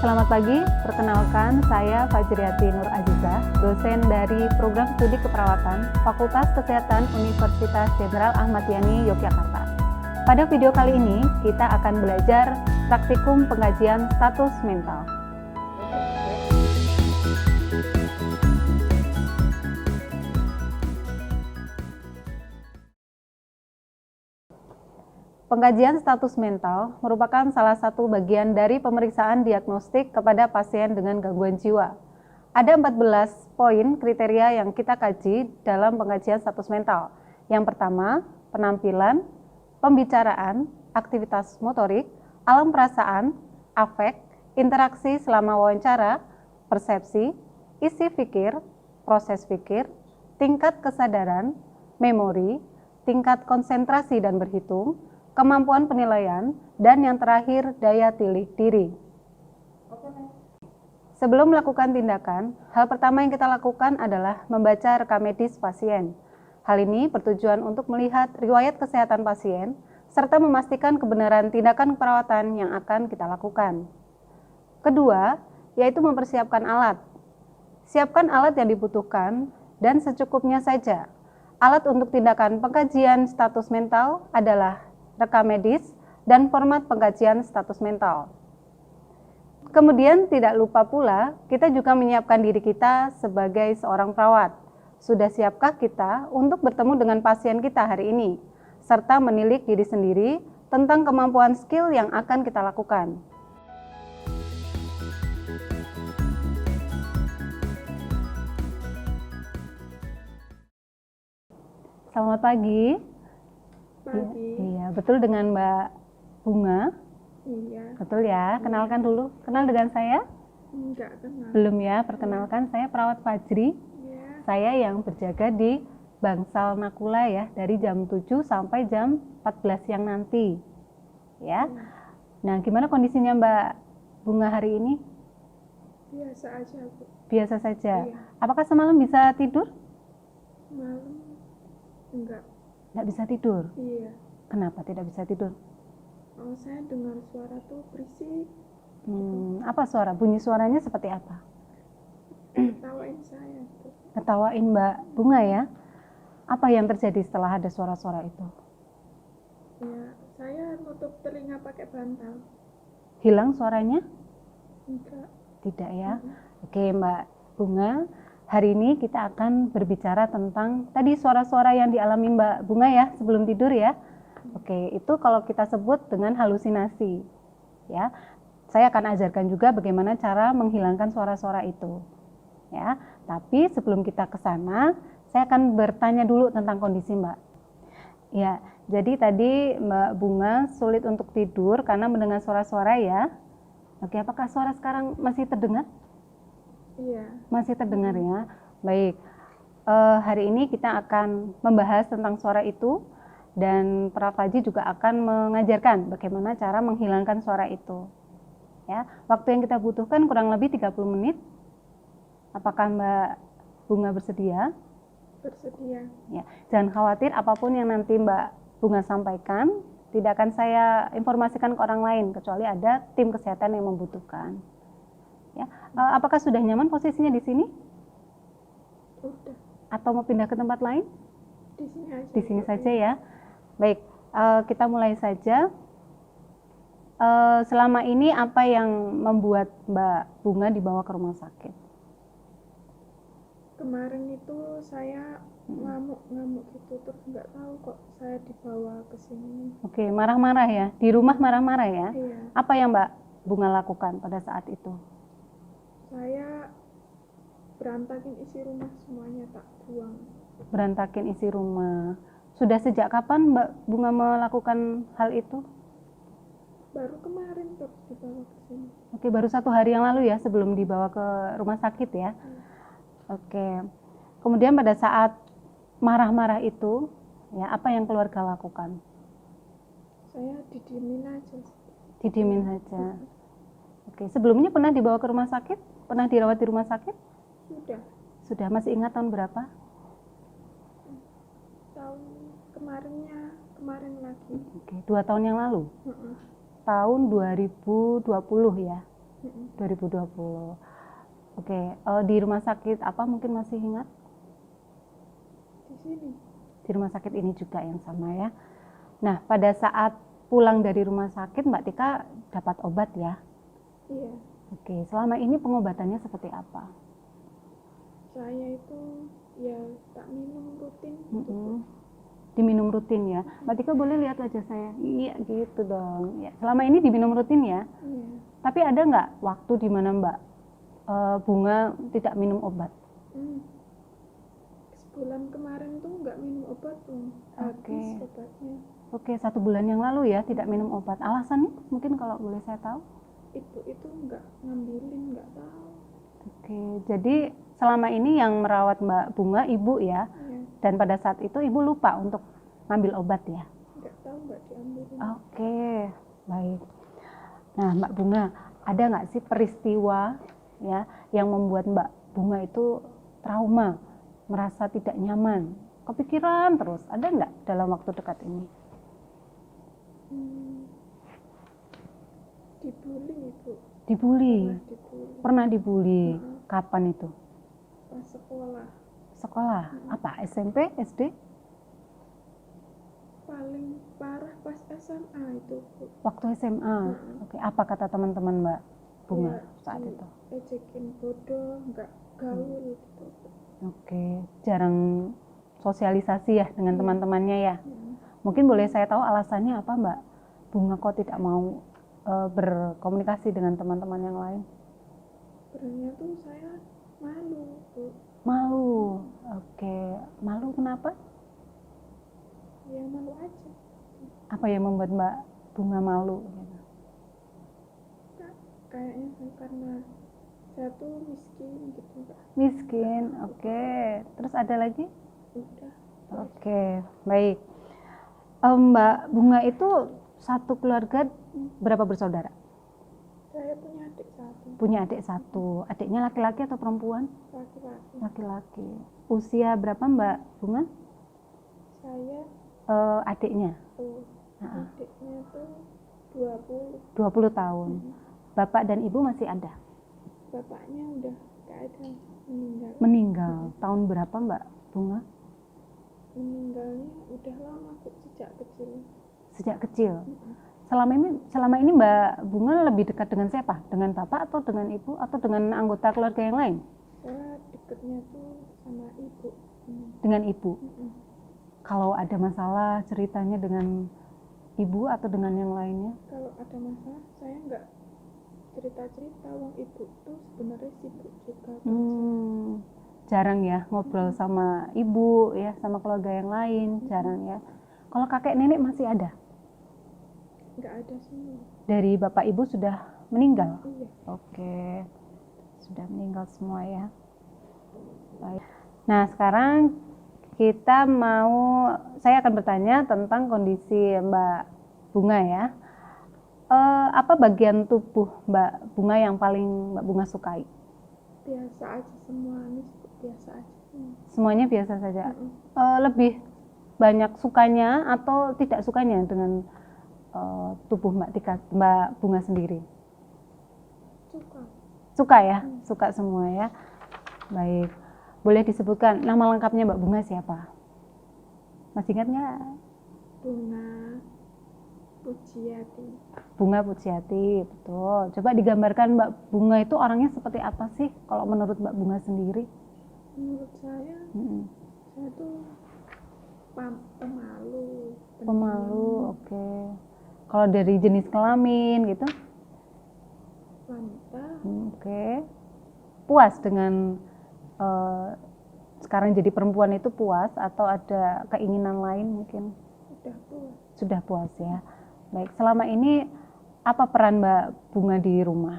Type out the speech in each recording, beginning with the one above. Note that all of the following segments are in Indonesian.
Selamat pagi, perkenalkan saya Fajriati Nur Azizah, dosen dari Program Studi Keperawatan Fakultas Kesehatan Universitas Jenderal Ahmad Yani, Yogyakarta. Pada video kali ini, kita akan belajar praktikum pengkajian status mental. Pengkajian status mental merupakan salah satu bagian dari pemeriksaan diagnostik kepada pasien dengan gangguan jiwa. Ada 14 poin kriteria yang kita kaji dalam pengkajian status mental. Yang pertama, penampilan, pembicaraan, aktivitas motorik, alam perasaan, afek, interaksi selama wawancara, persepsi, isi pikir, proses pikir, tingkat kesadaran, memori, tingkat konsentrasi dan berhitung, kemampuan penilaian, dan yang terakhir daya pilih diri. Sebelum melakukan tindakan, hal pertama yang kita lakukan adalah membaca rekam medis pasien. Hal ini bertujuan untuk melihat riwayat kesehatan pasien, serta memastikan kebenaran tindakan perawatan yang akan kita lakukan. Kedua, yaitu mempersiapkan alat. Siapkan alat yang dibutuhkan dan secukupnya saja. Alat untuk tindakan pengkajian status mental adalah rekam medis, dan format pengkajian status mental. Kemudian tidak lupa pula, kita juga menyiapkan diri kita sebagai seorang perawat. Sudah siapkah kita untuk bertemu dengan pasien kita hari ini, serta menilik diri sendiri tentang kemampuan skill yang akan kita lakukan. Selamat pagi. Iya, betul dengan Mbak Bunga? Iya. Betul ya, kenalkan dulu. Kenal dengan saya? Enggak kenal. Belum ya, perkenalkan saya perawat Fajri. Iya. Saya yang berjaga di Bangsal Nakula ya, dari jam 7 sampai jam 14 siang nanti. Ya. Nah, gimana kondisinya Mbak Bunga hari ini? Biasa aja, Bu. Biasa saja. Iya. Apakah semalam bisa tidur? Malam enggak. Nggak bisa tidur. Iya. Kenapa tidak bisa tidur? Oh, saya dengar suara tuh berisik. Apa suara? Bunyi suaranya seperti apa? Ketawain saya tuh. Ketawain Mbak Bunga ya? Apa yang terjadi setelah ada suara-suara itu? Ya, saya nutup telinga pakai bantal. Hilang suaranya? Enggak. Tidak ya? Oke Mbak Bunga, hari ini kita akan berbicara tentang tadi suara-suara yang dialami Mbak Bunga ya sebelum tidur ya. Oke, itu kalau kita sebut dengan halusinasi ya. Saya akan ajarkan juga bagaimana cara menghilangkan suara-suara itu ya. Tapi sebelum kita ke sana, saya akan bertanya dulu tentang kondisi Mbak. Ya, jadi tadi Mbak Bunga sulit untuk tidur karena mendengar suara-suara ya. Oke, apakah suara sekarang masih terdengar? Iya. Masih terdengar ya. Baik, hari ini kita akan membahas tentang suara itu dan Prof. Fajri juga akan mengajarkan bagaimana cara menghilangkan suara itu. Ya, waktu yang kita butuhkan kurang lebih 30 menit. Apakah Mbak Bunga bersedia? Bersedia. Ya, jangan khawatir apapun yang nanti Mbak Bunga sampaikan tidak akan saya informasikan ke orang lain kecuali ada tim kesehatan yang membutuhkan. Ya, apakah sudah nyaman posisinya di sini? Udah. Atau mau pindah ke tempat lain? Di sini aja. Di sini saja ya. Baik, kita mulai saja. Selama ini apa yang membuat Mbak Bunga dibawa ke rumah sakit? Kemarin itu saya ngamuk-ngamuk gitu, terus nggak tahu kok saya dibawa ke sini. Oke, marah-marah ya? Di rumah marah-marah ya? Iya. Apa yang Mbak Bunga lakukan pada saat itu? Saya berantakin isi rumah, semuanya tak buang. Berantakin isi rumah. Sudah sejak kapan Mbak Bunga melakukan hal itu? Baru kemarin terus dibawa ke sini. Oke, baru 1 hari yang lalu ya sebelum dibawa ke rumah sakit ya? Oke. Kemudian pada saat marah-marah itu, ya apa yang keluarga lakukan? Saya didiemin aja. Didiemin saja. Oke, sebelumnya pernah dibawa ke rumah sakit? Pernah dirawat di rumah sakit? Sudah. Sudah, masih ingat tahun berapa? Tahun kemarin lagi. Oke, 2 tahun yang lalu. Tahun 2020 ya. 2020. Oke, di rumah sakit apa mungkin masih ingat? Di sini. Di rumah sakit ini juga yang sama ya. Nah, pada saat pulang dari rumah sakit Mbak Tika dapat obat ya? Iya. Oke, selama ini pengobatannya seperti apa? Saya itu ya tak minum rutin gitu. Diminum rutin ya. Mbak Tika boleh lihat wajah saya? Iya gitu dong. Ya, selama ini diminum rutin ya? Iya. Tapi ada nggak waktu di mana Mbak Bunga tidak minum obat? Sebulan kemarin tuh nggak minum obat tuh. Habis obatnya. Oke, 1 bulan yang lalu ya tidak minum obat. Alasannya mungkin kalau boleh saya tahu? Ibu itu nggak ngambilin, nggak tahu. Oke, jadi selama ini yang merawat Mbak Bunga ibu ya? Iya. Dan pada saat itu ibu lupa untuk ngambil obat ya? Nggak tahu, nggak diambilin. Oke, baik. Nah Mbak Bunga, ada nggak sih peristiwa ya yang membuat Mbak Bunga itu trauma, merasa tidak nyaman, kepikiran terus? Ada nggak dalam waktu dekat ini? Dibully Ibu. Dibully? Pernah dibully? Kapan itu? Pas sekolah. Sekolah? Apa? SMP? SD? Paling parah pas SMA itu Bu. Waktu SMA? Oke, apa kata teman-teman Mbak Bunga saat itu? Ejekin bodoh, nggak gaul gitu. Oke, jarang sosialisasi ya dengan teman-temannya ya? Mungkin boleh saya tahu alasannya apa Mbak Bunga kok tidak mau berkomunikasi dengan teman-teman yang lain? Sebenarnya tuh saya malu Bu. Malu? Oke, malu kenapa? Ya malu aja. Apa yang membuat Mbak Bunga malu? Kayaknya karena saya tuh miskin gitu Mbak. Miskin, oke. Terus ada lagi? Udah. Oke, baik. Mbak Bunga itu satu keluarga berapa bersaudara? Saya punya adik satu. Punya adik satu. Adiknya laki-laki atau perempuan? Laki-laki. Laki-laki. Usia berapa Mbak Bunga? Saya adiknya? adiknya tuh 20. 20 tahun. Bapak dan ibu masih ada? Bapaknya udah gak ada, meninggal. Meninggal. Tahun berapa Mbak Bunga? Meninggalnya udah lama kok, sejak kecil. Sejak kecil. Selama ini Mbak Bunga lebih dekat dengan siapa? Dengan bapak atau dengan ibu atau dengan anggota keluarga yang lain? Saya dekatnya tuh sama ibu. Dengan ibu. Kalau ada masalah ceritanya dengan ibu atau dengan yang lainnya? Kalau ada masalah saya nggak cerita-cerita, wong ibu tuh sebenarnya sibuk juga. Jarang ya ngobrol sama ibu ya, sama keluarga yang lain, jarang ya. Kalau kakek nenek masih ada? Nggak ada semua. Dari bapak ibu sudah meninggal? Iya. Oke, sudah meninggal semua ya. Baik. Nah sekarang saya akan bertanya tentang kondisi Mbak Bunga ya. Apa bagian tubuh Mbak Bunga yang paling Mbak Bunga sukai? Biasa aja semuanya, biasa aja. Semuanya biasa saja. Lebih banyak sukanya atau tidak sukanya dengan tubuh Mbak Bunga sendiri? Suka. Suka ya, suka semua ya. Baik, boleh disebutkan nama lengkapnya Mbak Bunga siapa? Masih ingat nggak? Bunga Pujiati. Bunga Pujiati, betul. Coba digambarkan Mbak Bunga itu orangnya seperti apa sih kalau menurut Mbak Bunga sendiri? Menurut saya, saya tuh pemalu. Pemalu, oke. Kalau dari jenis kelamin gitu? Wanita. Oke. Puas dengan sekarang jadi perempuan itu puas atau ada keinginan lain mungkin? Sudah puas. Sudah puas ya. Baik, selama ini apa peran Mbak Bunga di rumah?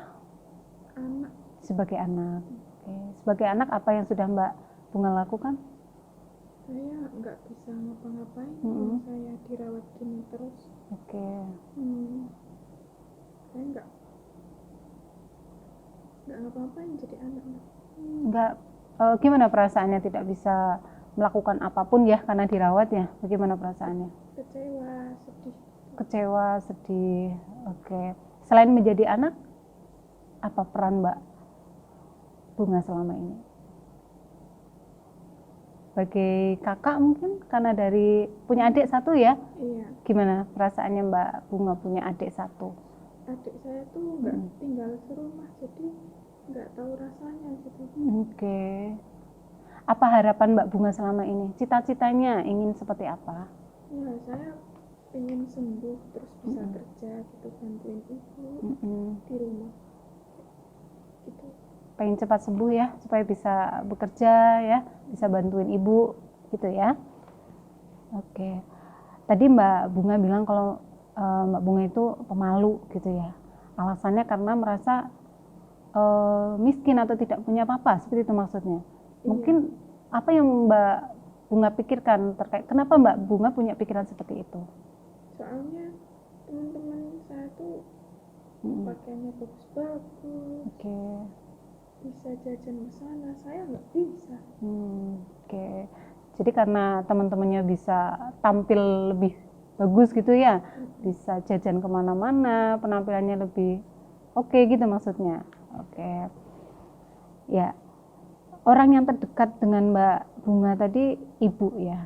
Anak. Sebagai anak. Oke. Sebagai anak apa yang sudah Mbak Bunga lakukan? Saya nggak bisa ngapa-ngapain kalau saya dirawat gini terus. Oke. Saya nggak ngapa-ngapain jadi anak. Nggak, gimana perasaannya tidak bisa melakukan apapun ya karena dirawat ya? Bagaimana perasaannya? Kecewa, sedih. Kecewa, sedih. Oke. Selain menjadi anak, apa peran Mbak Bunga selama ini? Sebagai kakak mungkin, karena dari punya adik satu ya, Iya, gimana perasaannya Mbak Bunga punya adik satu? adik saya tuh nggak tinggal serumah, jadi nggak tahu rasanya gitu. Oke. Apa harapan Mbak Bunga selama ini? Cita-citanya ingin seperti apa? Ya, saya pengen sembuh terus bisa kerja gitu, bantuin ibu di rumah gitu. Pengen cepat sembuh ya, supaya bisa bekerja ya, bisa bantuin ibu gitu ya. Oke. Tadi Mbak Bunga bilang kalau Mbak Bunga itu pemalu gitu ya. Alasannya karena merasa miskin atau tidak punya apa-apa, seperti itu maksudnya. Mungkin apa yang Mbak Bunga pikirkan terkait kenapa Mbak Bunga punya pikiran seperti itu? Soalnya teman-teman saya tuh pakaiannya bagus-bagus, Oke. bisa jajan ke sana, saya nggak bisa. Oke. Jadi karena teman-temannya bisa tampil lebih bagus gitu ya, bisa jajan kemana-mana, penampilannya lebih oke gitu maksudnya. Oke. Ya, orang yang terdekat dengan Mbak Bunga tadi ibu ya.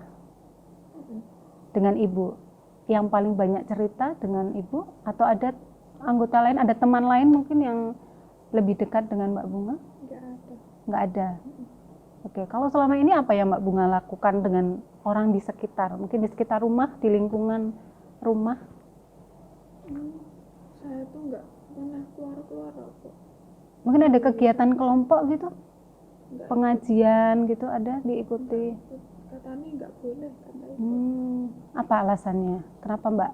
Dengan ibu, yang paling banyak cerita dengan ibu, atau ada anggota lain, ada teman lain mungkin yang lebih dekat dengan Mbak Bunga? Nggak ada. Nggak ada. Oke, kalau selama ini apa yang Mbak Bunga lakukan dengan orang di sekitar? Mungkin di sekitar rumah, di lingkungan rumah? Saya tuh nggak pernah keluar-keluar kok. Mungkin ada kegiatan kelompok gitu? Nggak, Pengajian gitu ada diikuti? katanya nggak boleh kata itu. Apa alasannya? Kenapa Mbak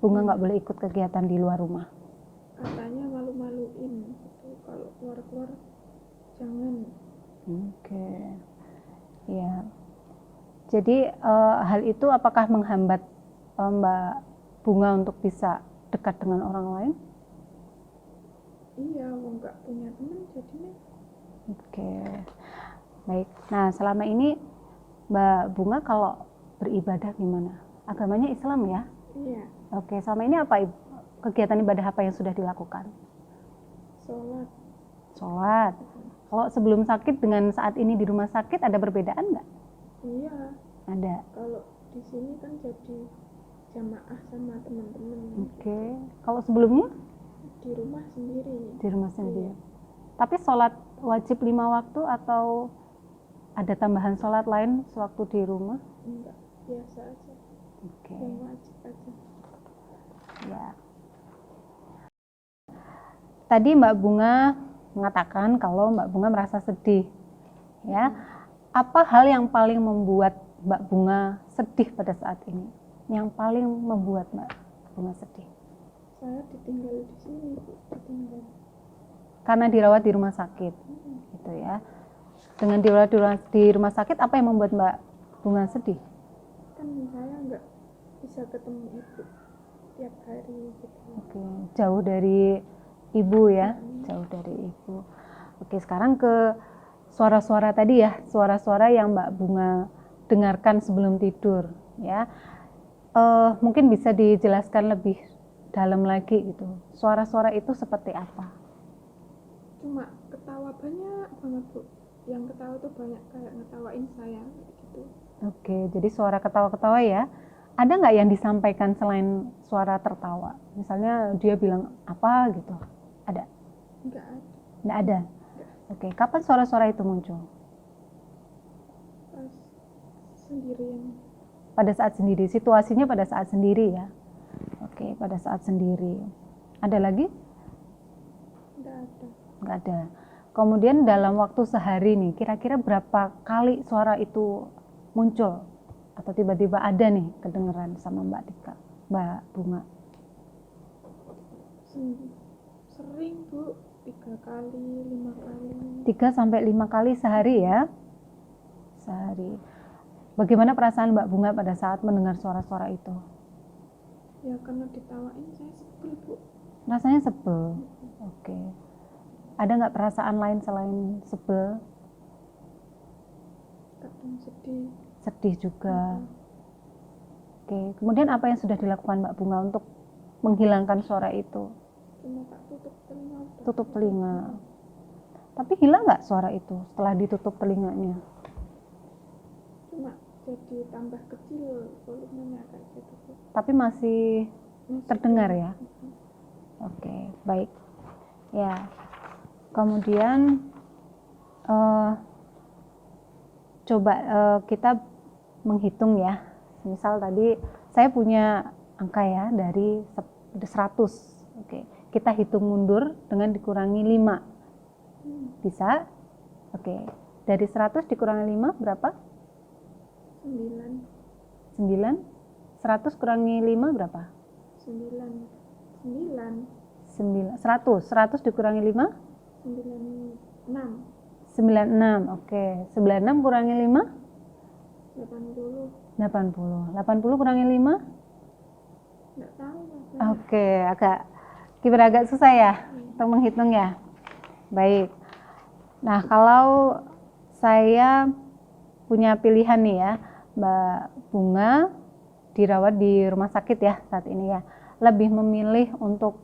Bunga nggak boleh ikut kegiatan di luar rumah? Katanya malu-maluin gitu, kalau keluar-keluar jangan. Oke. Ya. Jadi hal itu apakah menghambat Mbak Bunga untuk bisa dekat dengan orang lain? Iya, nggak punya teman jadinya. Oke. Baik. Nah, selama ini Mbak Bunga kalau beribadah gimana? Agamanya Islam ya? Iya, Oke, selama ini apa kegiatan ibadah apa yang sudah dilakukan? sholat. Sholat. Kalau sebelum sakit dengan saat ini di rumah sakit ada perbedaan nggak? Iya, Ada. kalau di sini kan jadi jamaah sama teman-teman. Oke. Kalau sebelumnya Di rumah sendiri. di rumah sendiri. Tapi sholat wajib 5 waktu atau ada tambahan sholat lain sewaktu di rumah? Enggak, biasa aja. Oke. Yang wajib aja. Ya. Tadi Mbak Bunga mengatakan kalau Mbak Bunga merasa sedih. Ya. Apa hal yang paling membuat Mbak Bunga sedih pada saat ini? Yang paling membuat Mbak Bunga sedih? Saya ditinggal di sini, Bu. Ditinggal. Karena dirawat di rumah sakit. Gitu ya. Dengan dirawat di rumah sakit, apa yang membuat Mbak Bunga sedih? Kan saya nggak bisa ketemu ibu tiap hari gitu. Oke, jauh dari ibu ya, jauh dari ibu. Oke, sekarang ke suara-suara tadi ya, suara-suara yang Mbak Bunga dengarkan sebelum tidur ya. Mungkin bisa dijelaskan lebih dalam lagi gitu. Suara-suara itu seperti apa? Cuma ketawa banyak banget, Bu. Yang ketawa tuh banyak kayak ngetawain saya gitu. Oke, jadi suara ketawa-ketawa ya. Ada nggak yang disampaikan selain suara tertawa? Misalnya dia bilang apa gitu? Ada? Nggak ada. Nggak ada? Oke, kapan suara-suara itu muncul? Pas sendirian. Pada saat sendiri, situasinya pada saat sendiri ya. Oke, pada saat sendiri. Ada lagi? Nggak ada. Nggak ada. Kemudian dalam waktu sehari nih, kira-kira berapa kali suara itu muncul? Atau tiba-tiba ada nih kedengeran sama Mbak Dika, Mbak Bunga? Sering, Bu. 3 kali, 5 kali. 3-5 kali sehari ya? Sehari. Bagaimana perasaan Mbak Bunga pada saat mendengar suara-suara itu? Ya karena ditawain saya sebel, Bu. Rasanya sebel. Oke. Ada nggak perasaan lain selain sebel? Kadang sedih. Sedih juga. Oke. Kemudian apa yang sudah dilakukan Mbak Bunga untuk menghilangkan suara itu? cuma tak tutup telinga. Tutup telinga. Tapi hilang nggak suara itu setelah ditutup telinganya? Cuma jadi tambah kecil volumenya kayak gitu Bu. Tapi masih terdengar ya? Mm-mm. Oke, baik. Ya, kemudian coba kita menghitung ya. Misal tadi saya punya angka ya dari 100. Oke, kita hitung mundur dengan dikurangi 5. Bisa? Oke, dari 100 dikurangi 5 berapa? 9. 9. 100 kurangi 5 berapa? 9. 9. 100 dikurangi 5? 96. 96. Oke, 96 kurangi 5? 80. 80. 80 kurangi 5? Nggak tahu Oke, agak susah ya untuk menghitung ya. Baik. Nah, kalau saya punya pilihan nih ya, Mbak Bunga dirawat di rumah sakit ya saat ini ya. Lebih memilih untuk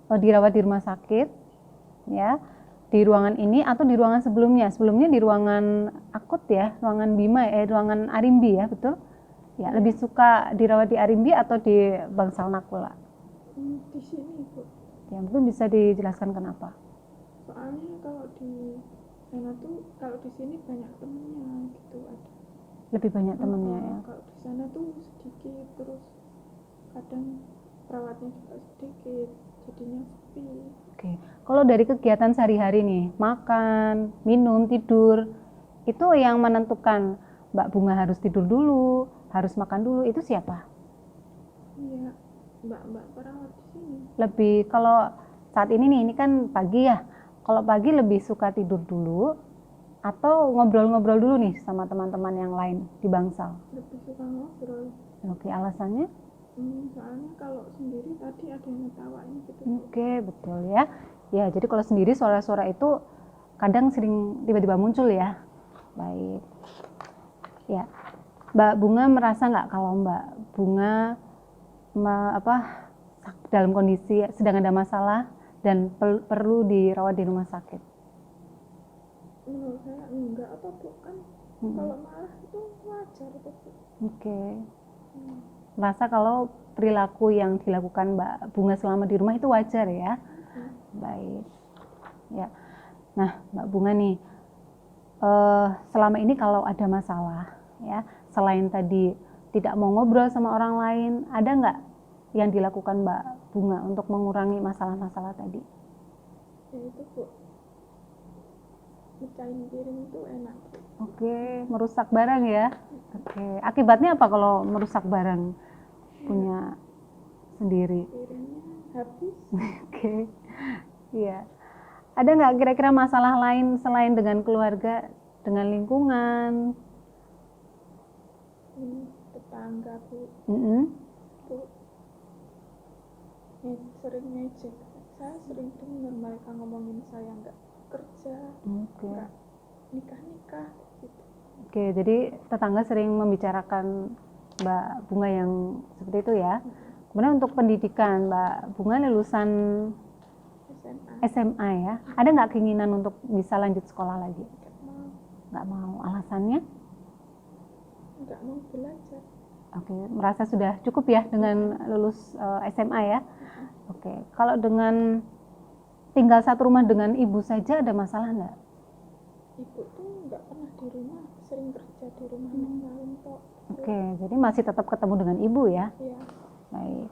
dirawat di rumah sakit ya, di ruangan ini atau di ruangan sebelumnya? Sebelumnya di ruangan akut ya, ruangan Bima ruangan Arimbi ya, betul? Ya, lebih suka dirawat di Arimbi atau di Bangsal Nakula? di sini Bu. Ya, mungkin bisa dijelaskan kenapa? Soalnya kalau di sana tuh, kalau di sini banyak temennya gitu ada. Lebih banyak temennya ya. Kalau di sana tuh sedikit, terus kadang perawatnya juga sedikit, jadinya sepi. Oke. Kalau dari kegiatan sehari-hari nih, makan, minum, tidur, itu yang menentukan Mbak Bunga harus tidur dulu, harus makan dulu, itu siapa? Iya, mbak perawat di sini. Lebih kalau saat ini nih, ini kan pagi ya. Kalau pagi lebih suka tidur dulu atau ngobrol-ngobrol dulu nih sama teman-teman yang lain di Bangsal? Lebih suka ngobrol. Oke, alasannya? Soalnya kalau sendiri tadi ada yang ngetawain gitu. Oke, betul ya. Ya, jadi kalau sendiri suara-suara itu kadang sering tiba-tiba muncul ya. Baik. Ya, Mbak Bunga merasa nggak kalau Mbak Bunga dalam kondisi sedang ada masalah dan perlu dirawat di rumah sakit? Menurut saya enggak, atau bukan. Kalau marah itu wajar Bu. Oke. Merasa kalau perilaku yang dilakukan Mbak Bunga selama di rumah itu wajar ya? Baik. Ya. Nah, Mbak Bunga nih, selama ini kalau ada masalah ya, selain tadi tidak mau ngobrol sama orang lain, ada nggak yang dilakukan Mbak Bunga untuk mengurangi masalah-masalah tadi? Ya itu Bu, mecahin piring itu enak Bu. Oke, merusak barang ya. Oke, akibatnya apa kalau merusak barang punya sendiri? Piringnya habis. Oke, iya. Ada nggak kira-kira masalah lain selain dengan keluarga, dengan lingkungan? Tetangga Bu. Bu, sering ngejek. Saya sering dengar mereka ngomongin saya nggak kerja, nggak nikah gitu. Oke, jadi tetangga sering membicarakan Mbak Bunga yang seperti itu ya. Kemudian untuk pendidikan, Mbak Bunga lulusan SMA ya. Ada nggak keinginan untuk bisa lanjut sekolah lagi? Nggak mau. Alasannya? Nggak mau belajar. Oke, merasa sudah cukup ya dengan lulus SMA ya. Oke, kalau dengan tinggal satu rumah dengan ibu saja ada masalah nggak? Ibu tuh nggak pernah di rumah, sering kerja di rumah yang lain kok. Oke, jadi masih tetap ketemu dengan ibu ya? Iya. Baik.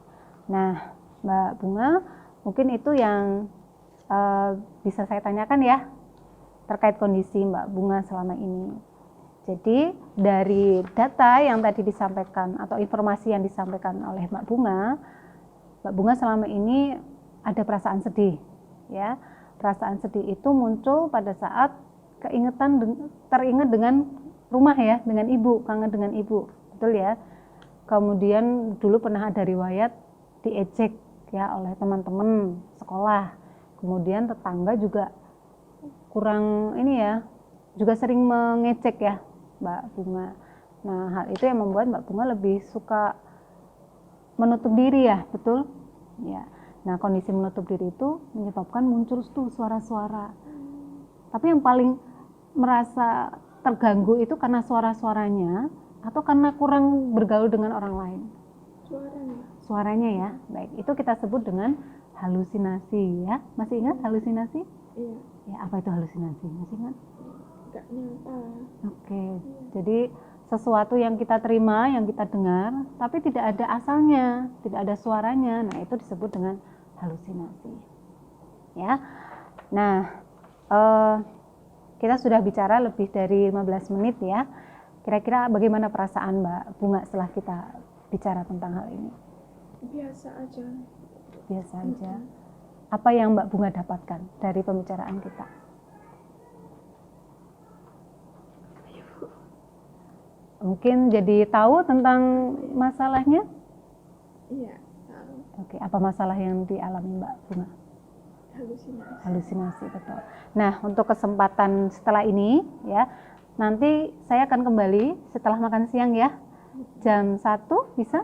Nah, Mbak Bunga, mungkin itu yang bisa saya tanyakan ya terkait kondisi Mbak Bunga selama ini. Jadi dari data yang tadi disampaikan atau informasi yang disampaikan oleh Mbak Bunga selama ini ada perasaan sedih, ya. Perasaan sedih itu muncul pada saat teringat dengan rumah ya, dengan ibu, kangen dengan ibu, betul ya. Kemudian dulu pernah ada riwayat diejek ya oleh teman-teman sekolah. Kemudian tetangga juga kurang ini ya, juga sering mengecek ya Mbak Bunga. Nah, hal itu yang membuat Mbak Bunga lebih suka menutup diri ya, betul? Ya. Nah, kondisi menutup diri itu menyebabkan muncul tuh suara-suara. Tapi yang paling merasa terganggu itu karena suara-suaranya atau karena kurang bergaul dengan orang lain? Suaranya ya. Baik, itu kita sebut dengan halusinasi ya. Masih ingat halusinasi? Iya. Ya, apa itu halusinasi? Masih ingat? Nggak nyata. Oke. Jadi sesuatu yang kita terima, yang kita dengar, tapi tidak ada asalnya, tidak ada suaranya. Nah, itu disebut dengan halusinasi. Ya. Nah, kita sudah bicara lebih dari 15 menit ya. Kira-kira bagaimana perasaan Mbak Bunga setelah kita bicara tentang hal ini? Biasa aja. Biasa aja. Apa yang Mbak Bunga dapatkan dari pembicaraan kita? Mungkin jadi tahu tentang masalahnya? Iya, tahu. Oke, apa masalah yang dialami Mbak Bunga? Halusinasi, betul. Nah, untuk kesempatan setelah ini ya, nanti saya akan kembali setelah makan siang ya. Jam 1 bisa?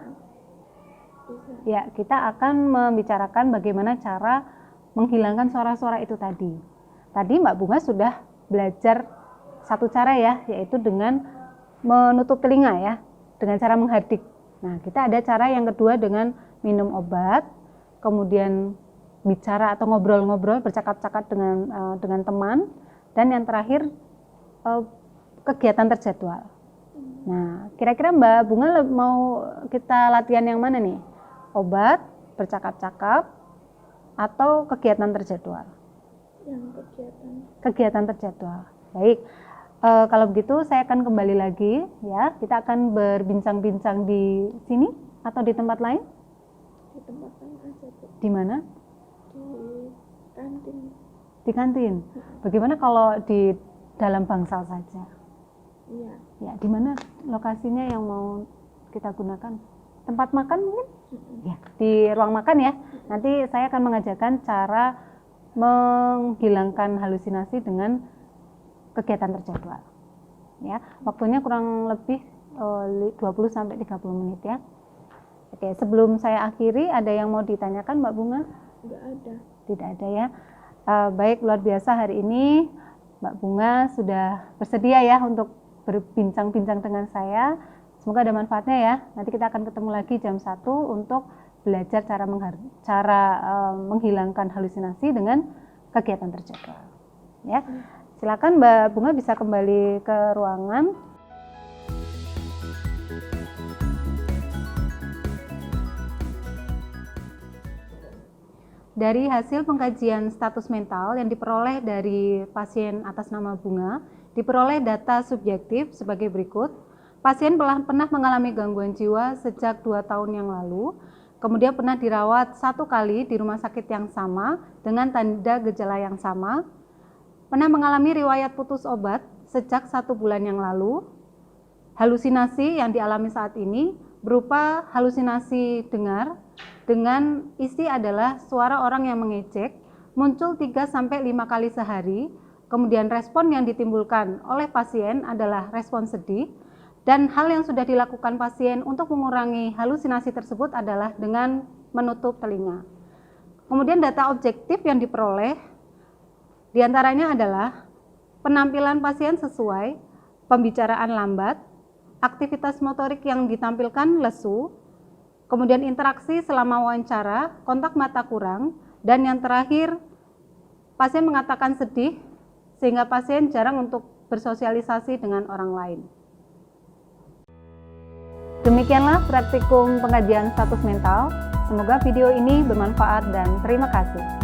Ya, kita akan membicarakan bagaimana cara menghilangkan suara-suara itu tadi. Tadi Mbak Bunga sudah belajar satu cara ya, yaitu dengan menutup telinga ya, dengan cara menghardik. Nah, kita ada cara yang kedua dengan minum obat, kemudian bicara atau ngobrol-ngobrol, bercakap-cakap dengan teman, dan yang terakhir kegiatan terjadwal. Nah, kira-kira Mbak Bunga mau kita latihan yang mana nih? Obat, bercakap-cakap, atau kegiatan terjadwal? Yang kegiatan terjadwal. Baik. Kalau begitu saya akan kembali lagi ya. Kita akan berbincang-bincang di sini atau di tempat lain? Di tempat lain aja, Bu. Di mana? Di kantin. Di kantin. Bagaimana kalau di dalam bangsal saja? Iya. Ya, di mana lokasinya yang mau kita gunakan? Tempat makan mungkin? Ya, di ruang makan ya. Nanti saya akan mengajarkan cara menghilangkan halusinasi dengan kegiatan terjadwal. Ya, waktunya kurang lebih 20 sampai 30 menit ya. Oke, sebelum saya akhiri ada yang mau ditanyakan Mbak Bunga? Enggak ada. Tidak ada ya. Baik, luar biasa hari ini Mbak Bunga sudah bersedia ya untuk berbincang-bincang dengan saya. Semoga ada manfaatnya ya. Nanti kita akan ketemu lagi jam 1 untuk belajar cara menghilangkan halusinasi dengan kegiatan terjadwal. Ya. Silakan Mbak Bunga bisa kembali ke ruangan. Dari hasil pengkajian status mental yang diperoleh dari pasien atas nama Bunga, diperoleh data subjektif sebagai berikut. Pasien pernah mengalami gangguan jiwa sejak 2 tahun yang lalu, kemudian pernah dirawat 1 kali di rumah sakit yang sama dengan tanda gejala yang sama, pernah mengalami riwayat putus obat sejak 1 bulan yang lalu. Halusinasi yang dialami saat ini berupa halusinasi dengar dengan isi adalah suara orang yang mengejek, muncul 3-5 kali sehari, kemudian respon yang ditimbulkan oleh pasien adalah respon sedih, dan hal yang sudah dilakukan pasien untuk mengurangi halusinasi tersebut adalah dengan menutup telinga. Kemudian data objektif yang diperoleh diantaranya adalah penampilan pasien sesuai, pembicaraan lambat, aktivitas motorik yang ditampilkan lesu, kemudian interaksi selama wawancara, kontak mata kurang, dan yang terakhir pasien mengatakan sedih sehingga pasien jarang untuk bersosialisasi dengan orang lain. Demikianlah praktikum pengkajian status mental. Semoga video ini bermanfaat dan terima kasih.